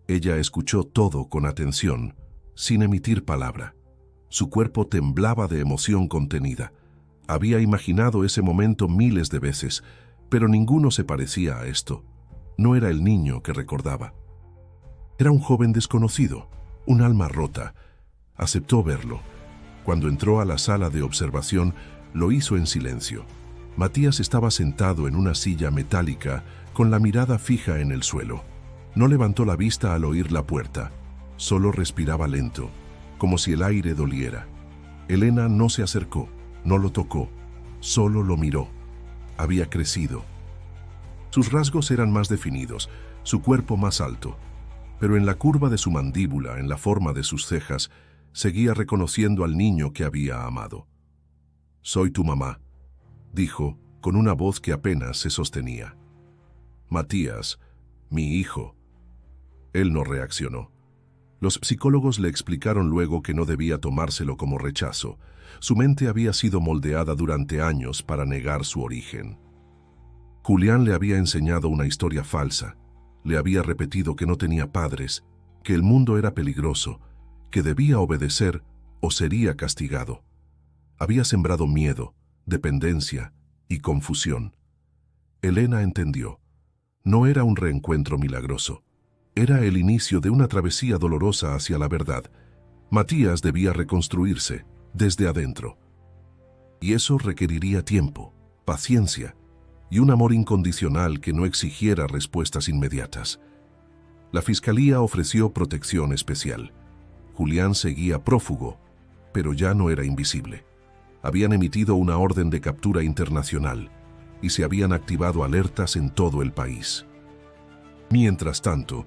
Ella escuchó todo con atención, sin emitir palabra. Su cuerpo temblaba de emoción contenida. Había imaginado ese momento miles de veces, pero ninguno se parecía a esto. No era el niño que recordaba. Era un joven desconocido, un alma rota. Aceptó verlo. Cuando entró a la sala de observación, lo hizo en silencio. Matías estaba sentado en una silla metálica con la mirada fija en el suelo. No levantó la vista al oír la puerta. Solo respiraba lento, como si el aire doliera. Elena no se acercó, no lo tocó, solo lo miró. Había crecido. Sus rasgos eran más definidos, su cuerpo más alto, pero en la curva de su mandíbula, en la forma de sus cejas, seguía reconociendo al niño que había amado. «Soy tu mamá», dijo, con una voz que apenas se sostenía. «Matías, mi hijo». Él no reaccionó. Los psicólogos le explicaron luego que no debía tomárselo como rechazo. Su mente había sido moldeada durante años para negar su origen. Julián le había enseñado una historia falsa. Le había repetido que no tenía padres, que el mundo era peligroso, que debía obedecer o sería castigado. Había sembrado miedo, dependencia y confusión. Elena entendió. No era un reencuentro milagroso. Era el inicio de una travesía dolorosa hacia la verdad. Matías debía reconstruirse desde adentro. Y eso requeriría tiempo, paciencia y un amor incondicional que no exigiera respuestas inmediatas. La fiscalía ofreció protección especial. Julián seguía prófugo, pero ya no era invisible. Habían emitido una orden de captura internacional y se habían activado alertas en todo el país. Mientras tanto,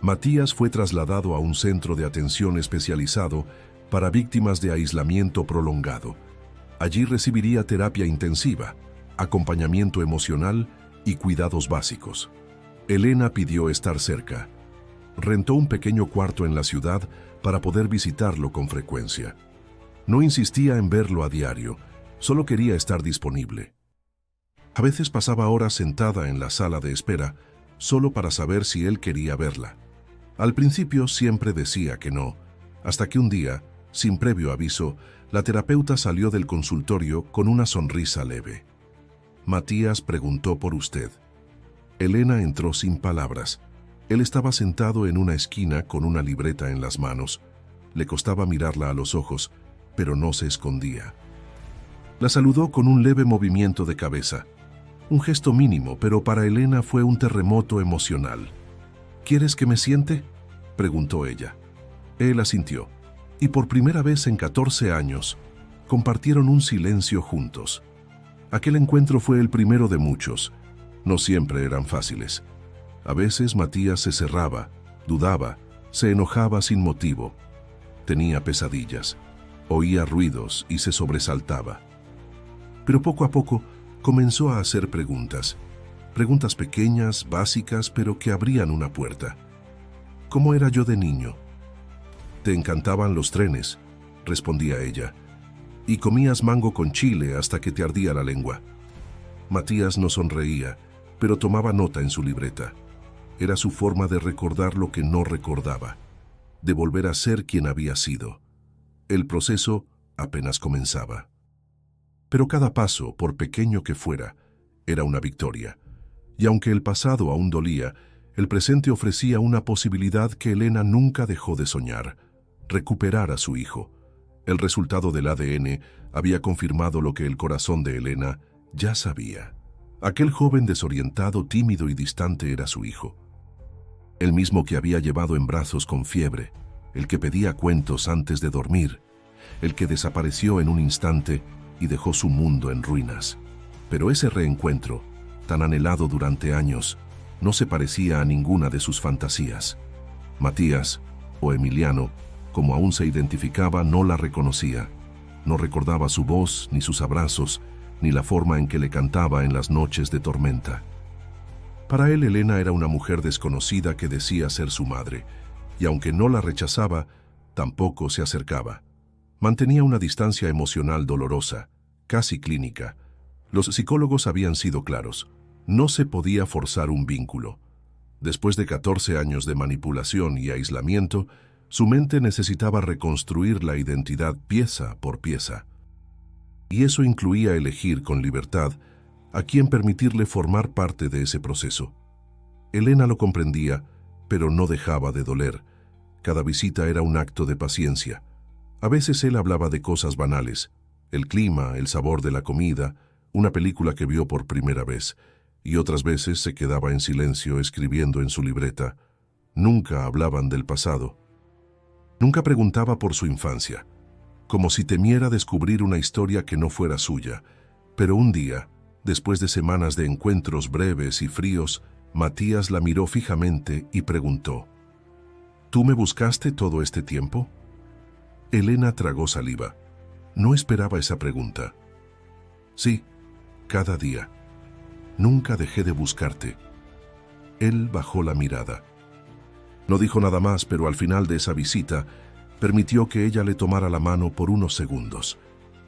Matías fue trasladado a un centro de atención especializado para víctimas de aislamiento prolongado. Allí recibiría terapia intensiva, acompañamiento emocional y cuidados básicos. Elena pidió estar cerca. Rentó un pequeño cuarto en la ciudad para poder visitarlo con frecuencia. No insistía en verlo a diario, solo quería estar disponible. A veces pasaba horas sentada en la sala de espera, solo para saber si él quería verla. Al principio siempre decía que no, hasta que un día, sin previo aviso, la terapeuta salió del consultorio con una sonrisa leve. «Matías preguntó por usted». Elena entró sin palabras. Él estaba sentado en una esquina con una libreta en las manos. Le costaba mirarla a los ojos, pero no se escondía. La saludó con un leve movimiento de cabeza. Un gesto mínimo, pero para Elena fue un terremoto emocional. «¿Quieres que me siente?», preguntó ella. Él asintió, y por primera vez en 14 años, compartieron un silencio juntos. Aquel encuentro fue el primero de muchos. No siempre eran fáciles. A veces Matías se cerraba, dudaba, se enojaba sin motivo. Tenía pesadillas, oía ruidos y se sobresaltaba. Pero poco a poco comenzó a hacer preguntas. Preguntas pequeñas, básicas, pero que abrían una puerta. «¿Cómo era yo de niño?». «Te encantaban los trenes», respondía ella, «y comías mango con chile hasta que te ardía la lengua». Matías no sonreía, pero tomaba nota en su libreta. Era su forma de recordar lo que no recordaba, de volver a ser quien había sido. El proceso apenas comenzaba. Pero cada paso, por pequeño que fuera, era una victoria. Y aunque el pasado aún dolía, el presente ofrecía una posibilidad que Elena nunca dejó de soñar: recuperar a su hijo. El resultado del ADN había confirmado lo que el corazón de Elena ya sabía. Aquel joven desorientado, tímido y distante era su hijo. El mismo que había llevado en brazos con fiebre, el que pedía cuentos antes de dormir, el que desapareció en un instante y dejó su mundo en ruinas. Pero ese reencuentro, tan anhelado durante años, no se parecía a ninguna de sus fantasías. Matías, o Emiliano, como aún se identificaba, no la reconocía. No recordaba su voz, ni sus abrazos, ni la forma en que le cantaba en las noches de tormenta. Para él, Elena era una mujer desconocida que decía ser su madre, y aunque no la rechazaba, tampoco se acercaba. Mantenía una distancia emocional dolorosa, casi clínica. Los psicólogos habían sido claros: no se podía forzar un vínculo. Después de 14 años de manipulación y aislamiento, su mente necesitaba reconstruir la identidad pieza por pieza. Y eso incluía elegir con libertad a quién permitirle formar parte de ese proceso. Elena lo comprendía, pero no dejaba de doler. Cada visita era un acto de paciencia. A veces él hablaba de cosas banales, el clima, el sabor de la comida, una película que vio por primera vez, y otras veces se quedaba en silencio escribiendo en su libreta. Nunca hablaban del pasado. Nunca preguntaba por su infancia, como si temiera descubrir una historia que no fuera suya. Pero un día, después de semanas de encuentros breves y fríos, Matías la miró fijamente y preguntó: ¿Tú me buscaste todo este tiempo? Elena tragó saliva. No esperaba esa pregunta. Sí, cada día. Nunca dejé de buscarte. Él bajó la mirada. No dijo nada más, pero al final de esa visita, permitió que ella le tomara la mano por unos segundos.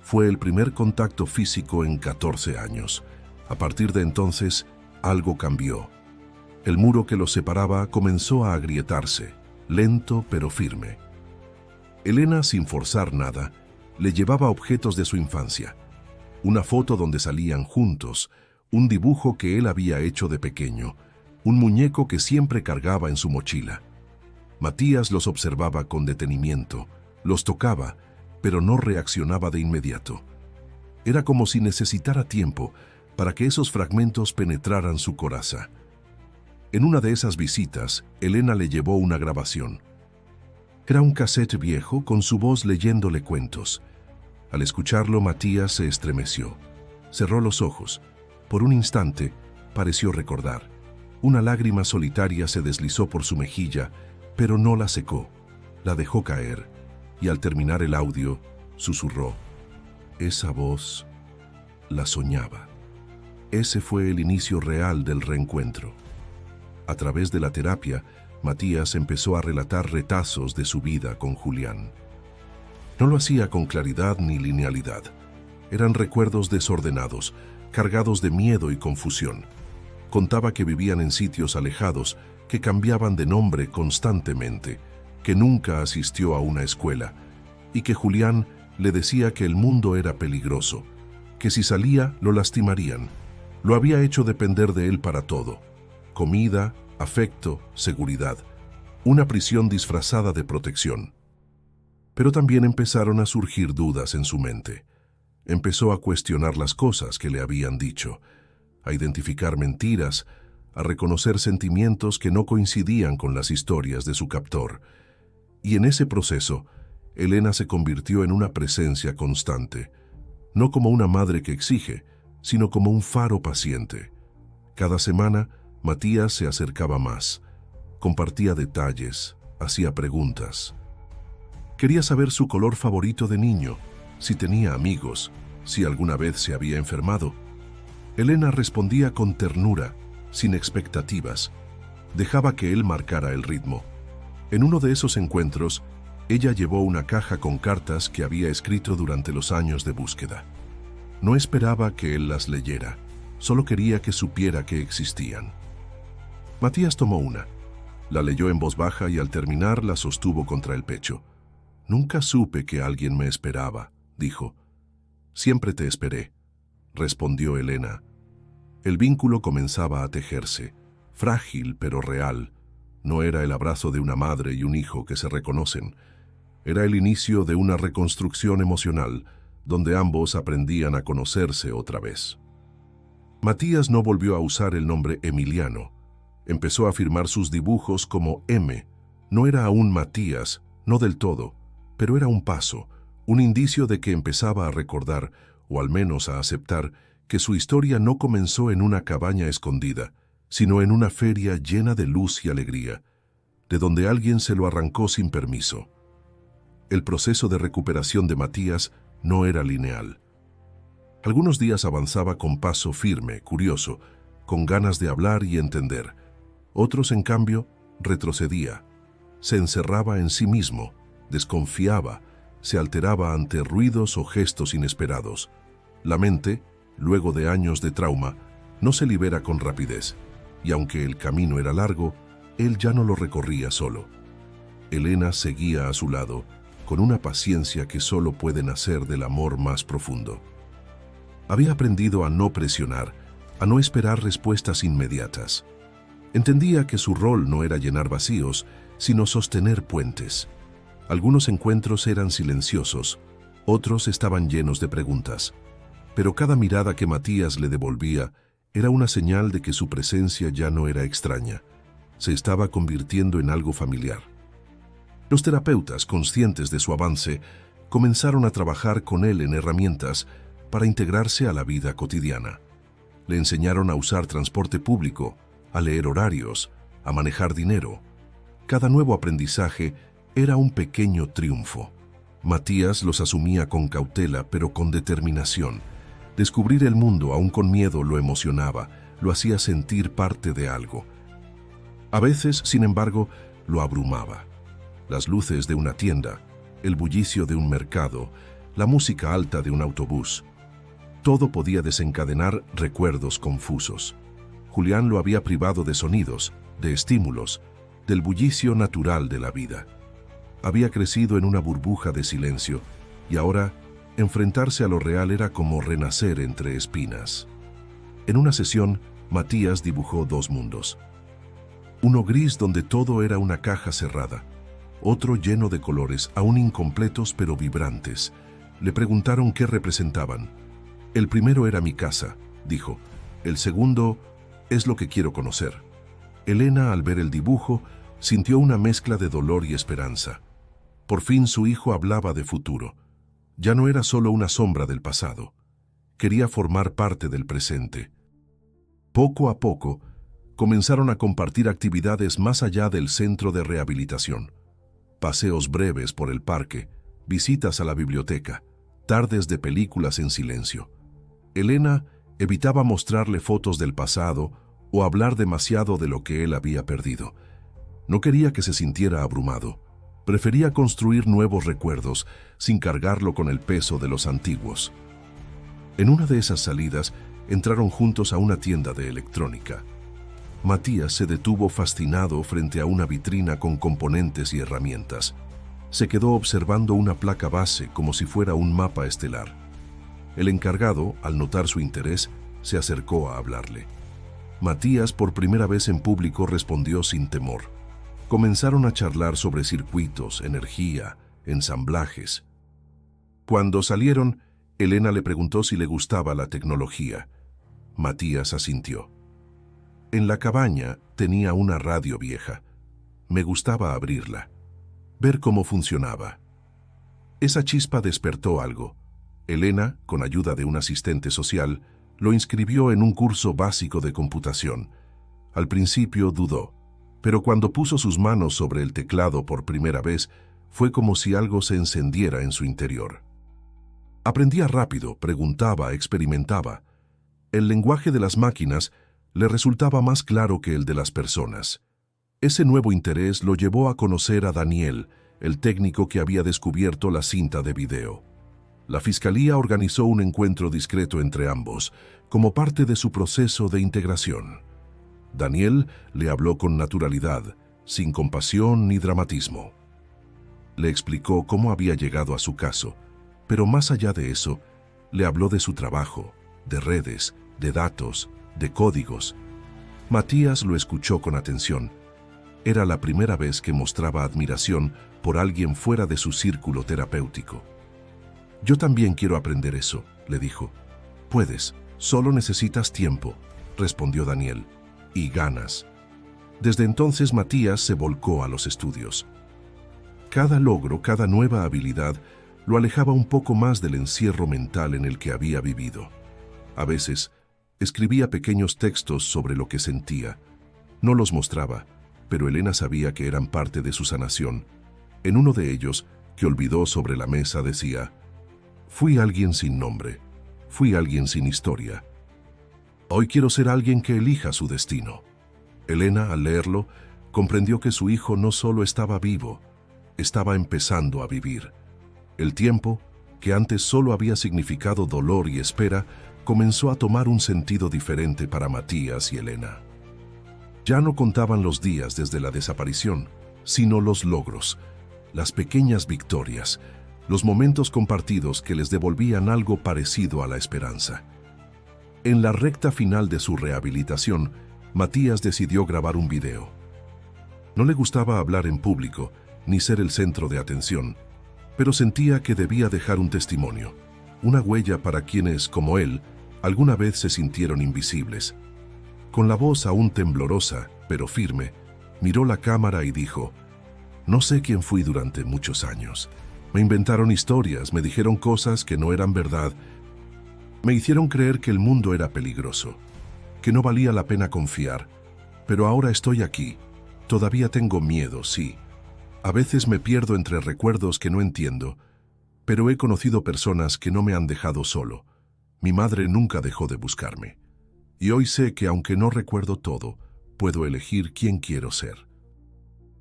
Fue el primer contacto físico en 14 años. A partir de entonces, algo cambió. El muro que los separaba comenzó a agrietarse, lento pero firme. Elena, sin forzar nada, le llevaba objetos de su infancia. Una foto donde salían juntos, un dibujo que él había hecho de pequeño, un muñeco que siempre cargaba en su mochila. Matías los observaba con detenimiento, los tocaba, pero no reaccionaba de inmediato. Era como si necesitara tiempo para que esos fragmentos penetraran su coraza. En una de esas visitas, Elena le llevó una grabación. Era un cassette viejo con su voz leyéndole cuentos. Al escucharlo, Matías se estremeció. Cerró los ojos. Por un instante, pareció recordar. Una lágrima solitaria se deslizó por su mejilla, pero no la secó. La dejó caer, y al terminar el audio, susurró: esa voz la soñaba. Ese fue el inicio real del reencuentro. A través de la terapia, Matías empezó a relatar retazos de su vida con Julián. No lo hacía con claridad ni linealidad. Eran recuerdos desordenados, cargados de miedo y confusión. Contaba que vivían en sitios alejados, que cambiaban de nombre constantemente, que nunca asistió a una escuela, y que Julián le decía que el mundo era peligroso, que si salía lo lastimarían. Lo había hecho depender de él para todo: comida, afecto, seguridad, una prisión disfrazada de protección. Pero también empezaron a surgir dudas en su mente. Empezó a cuestionar las cosas que le habían dicho, a identificar mentiras, a reconocer sentimientos que no coincidían con las historias de su captor. Y en ese proceso, Elena se convirtió en una presencia constante, no como una madre que exige, sino como un faro paciente. Cada semana, Matías se acercaba más, compartía detalles, hacía preguntas. Quería saber su color favorito de niño, si tenía amigos, si alguna vez se había enfermado. Elena respondía con ternura, sin expectativas. Dejaba que él marcara el ritmo. En uno de esos encuentros, ella llevó una caja con cartas que había escrito durante los años de búsqueda. No esperaba que él las leyera, solo quería que supiera que existían. Matías tomó una, la leyó en voz baja y al terminar la sostuvo contra el pecho. «Nunca supe que alguien me esperaba», dijo. «Siempre te esperé», respondió Elena. El vínculo comenzaba a tejerse, frágil pero real. No era el abrazo de una madre y un hijo que se reconocen. Era el inicio de una reconstrucción emocional, donde ambos aprendían a conocerse otra vez. Matías no volvió a usar el nombre Emiliano. Empezó a firmar sus dibujos como M. No era aún Matías, no del todo, pero era un paso, un indicio de que empezaba a recordar, o al menos a aceptar, que su historia no comenzó en una cabaña escondida, sino en una feria llena de luz y alegría, de donde alguien se lo arrancó sin permiso. El proceso de recuperación de Matías no era lineal. Algunos días avanzaba con paso firme, curioso, con ganas de hablar y entender. Otros, en cambio, retrocedía. Se encerraba en sí mismo, desconfiaba, se alteraba ante ruidos o gestos inesperados. La mente, luego de años de trauma, no se libera con rapidez, y aunque el camino era largo, él ya no lo recorría solo. Elena seguía a su lado, con una paciencia que solo puede nacer del amor más profundo. Había aprendido a no presionar, a no esperar respuestas inmediatas. Entendía que su rol no era llenar vacíos, sino sostener puentes. Algunos encuentros eran silenciosos, otros estaban llenos de preguntas, pero cada mirada que Matías le devolvía era una señal de que su presencia ya no era extraña, se estaba convirtiendo en algo familiar. Los terapeutas, conscientes de su avance, comenzaron a trabajar con él en herramientas para integrarse a la vida cotidiana. Le enseñaron a usar transporte público, a leer horarios, a manejar dinero. Cada nuevo aprendizaje era un pequeño triunfo. Matías los asumía con cautela, pero con determinación. Descubrir el mundo, aún con miedo, lo emocionaba, lo hacía sentir parte de algo. A veces, sin embargo, lo abrumaba. Las luces de una tienda, el bullicio de un mercado, la música alta de un autobús. Todo podía desencadenar recuerdos confusos. Julián lo había privado de sonidos, de estímulos, del bullicio natural de la vida. Había crecido en una burbuja de silencio y ahora enfrentarse a lo real era como renacer entre espinas. En una sesión, Matías dibujó dos mundos. Uno gris donde todo era una caja cerrada, otro lleno de colores aún incompletos pero vibrantes. Le preguntaron qué representaban. El primero era mi casa, dijo. El segundo es lo que quiero conocer. Elena, al ver el dibujo, sintió una mezcla de dolor y esperanza. Por fin su hijo hablaba de futuro. Ya no era solo una sombra del pasado. Quería formar parte del presente. Poco a poco, comenzaron a compartir actividades más allá del centro de rehabilitación. Paseos breves por el parque, visitas a la biblioteca, tardes de películas en silencio. Elena evitaba mostrarle fotos del pasado o hablar demasiado de lo que él había perdido. No quería que se sintiera abrumado. Prefería construir nuevos recuerdos sin cargarlo con el peso de los antiguos. En una de esas salidas, entraron juntos a una tienda de electrónica. Matías se detuvo fascinado frente a una vitrina con componentes y herramientas. Se quedó observando una placa base como si fuera un mapa estelar. El encargado, al notar su interés, se acercó a hablarle. Matías, por primera vez en público, respondió sin temor. Comenzaron a charlar sobre circuitos, energía, ensamblajes. Cuando salieron, Elena le preguntó si le gustaba la tecnología. Matías asintió. En la cabaña tenía una radio vieja. Me gustaba abrirla, ver cómo funcionaba. Esa chispa despertó algo. Elena, con ayuda de un asistente social, lo inscribió en un curso básico de computación. Al principio dudó, pero cuando puso sus manos sobre el teclado por primera vez, fue como si algo se encendiera en su interior. Aprendía rápido, preguntaba, experimentaba. El lenguaje de las máquinas le resultaba más claro que el de las personas. Ese nuevo interés lo llevó a conocer a Daniel, el técnico que había descubierto la cinta de video. La fiscalía organizó un encuentro discreto entre ambos, como parte de su proceso de integración. Daniel le habló con naturalidad, sin compasión ni dramatismo. Le explicó cómo había llegado a su caso, pero más allá de eso, le habló de su trabajo, de redes, de datos, de códigos. Matías lo escuchó con atención. Era la primera vez que mostraba admiración por alguien fuera de su círculo terapéutico. Yo también quiero aprender eso, le dijo. Puedes, solo necesitas tiempo, respondió Daniel, y ganas. Desde entonces Matías se volcó a los estudios. Cada logro, cada nueva habilidad, lo alejaba un poco más del encierro mental en el que había vivido. A veces, escribía pequeños textos sobre lo que sentía. No los mostraba, pero Elena sabía que eran parte de su sanación. En uno de ellos, que olvidó sobre la mesa, decía: «Fui alguien sin nombre, fui alguien sin historia. Hoy quiero ser alguien que elija su destino». Elena, al leerlo, comprendió que su hijo no solo estaba vivo, estaba empezando a vivir. El tiempo, que antes solo había significado dolor y espera, comenzó a tomar un sentido diferente para Matías y Elena. Ya no contaban los días desde la desaparición, sino los logros, las pequeñas victorias, los momentos compartidos que les devolvían algo parecido a la esperanza. En la recta final de su rehabilitación, Matías decidió grabar un video. No le gustaba hablar en público ni ser el centro de atención, pero sentía que debía dejar un testimonio, una huella para quienes, como él, alguna vez se sintieron invisibles. Con la voz aún temblorosa, pero firme, miró la cámara y dijo: «No sé quién fui durante muchos años. Me inventaron historias, me dijeron cosas que no eran verdad. Me hicieron creer que el mundo era peligroso, que no valía la pena confiar. Pero ahora estoy aquí. Todavía tengo miedo, sí. A veces me pierdo entre recuerdos que no entiendo, pero he conocido personas que no me han dejado solo. Mi madre nunca dejó de buscarme. Y hoy sé que aunque no recuerdo todo, puedo elegir quién quiero ser».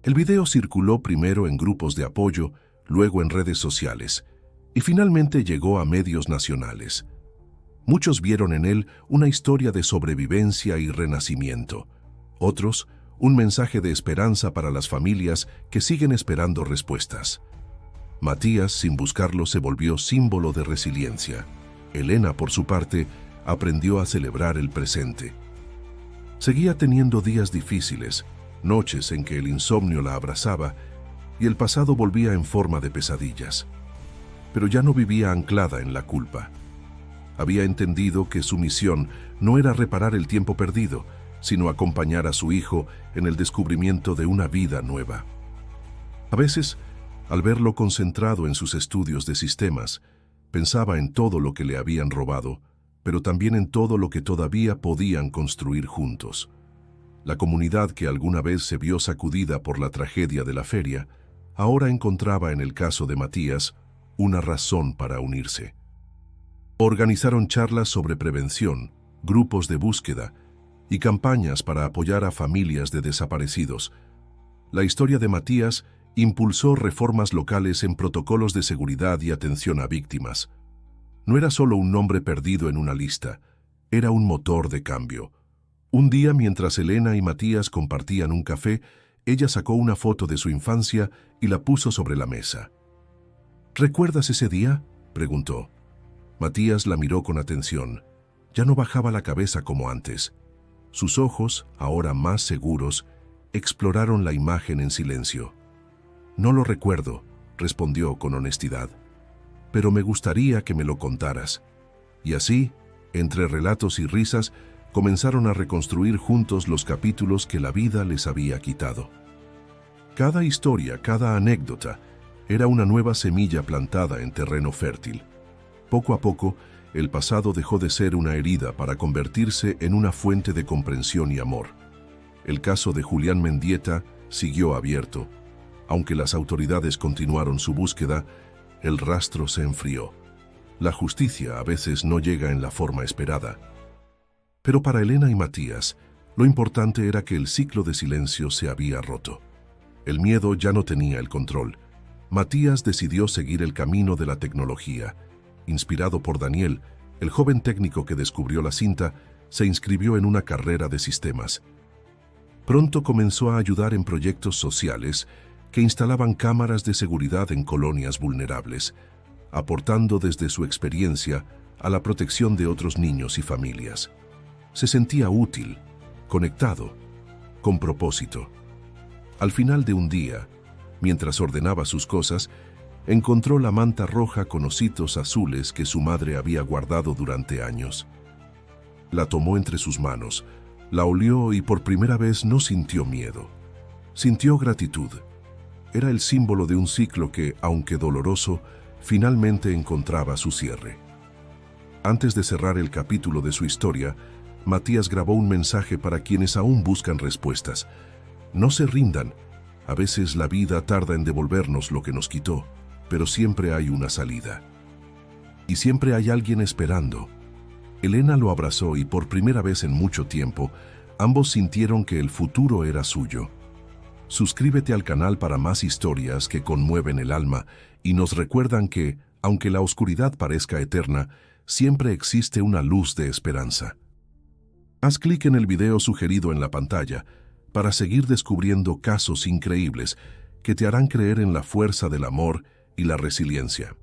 El video circuló primero en grupos de apoyo, luego en redes sociales, y finalmente llegó a medios nacionales. Muchos vieron en él una historia de sobrevivencia y renacimiento. Otros, un mensaje de esperanza para las familias que siguen esperando respuestas. Matías, sin buscarlo, se volvió símbolo de resiliencia. Elena, por su parte, aprendió a celebrar el presente. Seguía teniendo días difíciles, noches en que el insomnio la abrazaba y el pasado volvía en forma de pesadillas. Pero ya no vivía anclada en la culpa. Había entendido que su misión no era reparar el tiempo perdido, sino acompañar a su hijo en el descubrimiento de una vida nueva. A veces, al verlo concentrado en sus estudios de sistemas, pensaba en todo lo que le habían robado, pero también en todo lo que todavía podían construir juntos. La comunidad que alguna vez se vio sacudida por la tragedia de la feria, ahora encontraba en el caso de Matías una razón para unirse. Organizaron charlas sobre prevención, grupos de búsqueda y campañas para apoyar a familias de desaparecidos. La historia de Matías impulsó reformas locales en protocolos de seguridad y atención a víctimas. No era solo un nombre perdido en una lista, era un motor de cambio. Un día, mientras Elena y Matías compartían un café, ella sacó una foto de su infancia y la puso sobre la mesa. «¿Recuerdas ese día?», preguntó. Matías la miró con atención. Ya no bajaba la cabeza como antes. Sus ojos, ahora más seguros, exploraron la imagen en silencio. «No lo recuerdo», respondió con honestidad, «pero me gustaría que me lo contaras». Y así, entre relatos y risas, comenzaron a reconstruir juntos los capítulos que la vida les había quitado. Cada historia, cada anécdota, era una nueva semilla plantada en terreno fértil. Poco a poco, el pasado dejó de ser una herida para convertirse en una fuente de comprensión y amor. El caso de Julián Mendieta siguió abierto. Aunque las autoridades continuaron su búsqueda, el rastro se enfrió. La justicia a veces no llega en la forma esperada. Pero para Elena y Matías, lo importante era que el ciclo de silencio se había roto. El miedo ya no tenía el control. Matías decidió seguir el camino de la tecnología. Inspirado por Daniel, el joven técnico que descubrió la cinta, se inscribió en una carrera de sistemas. Pronto comenzó a ayudar en proyectos sociales que instalaban cámaras de seguridad en colonias vulnerables, aportando desde su experiencia a la protección de otros niños y familias. Se sentía útil, conectado, con propósito. Al final de un día, mientras ordenaba sus cosas, encontró la manta roja con ositos azules que su madre había guardado durante años. La tomó entre sus manos, la olió y por primera vez no sintió miedo. Sintió gratitud. Era el símbolo de un ciclo que, aunque doloroso, finalmente encontraba su cierre. Antes de cerrar el capítulo de su historia, Matías grabó un mensaje para quienes aún buscan respuestas. No se rindan. A veces la vida tarda en devolvernos lo que nos quitó, pero siempre hay una salida. Y siempre hay alguien esperando. Elena lo abrazó y por primera vez en mucho tiempo, ambos sintieron que el futuro era suyo. Suscríbete al canal para más historias que conmueven el alma y nos recuerdan que, aunque la oscuridad parezca eterna, siempre existe una luz de esperanza. Haz clic en el video sugerido en la pantalla para seguir descubriendo casos increíbles que te harán creer en la fuerza del amor y la resiliencia.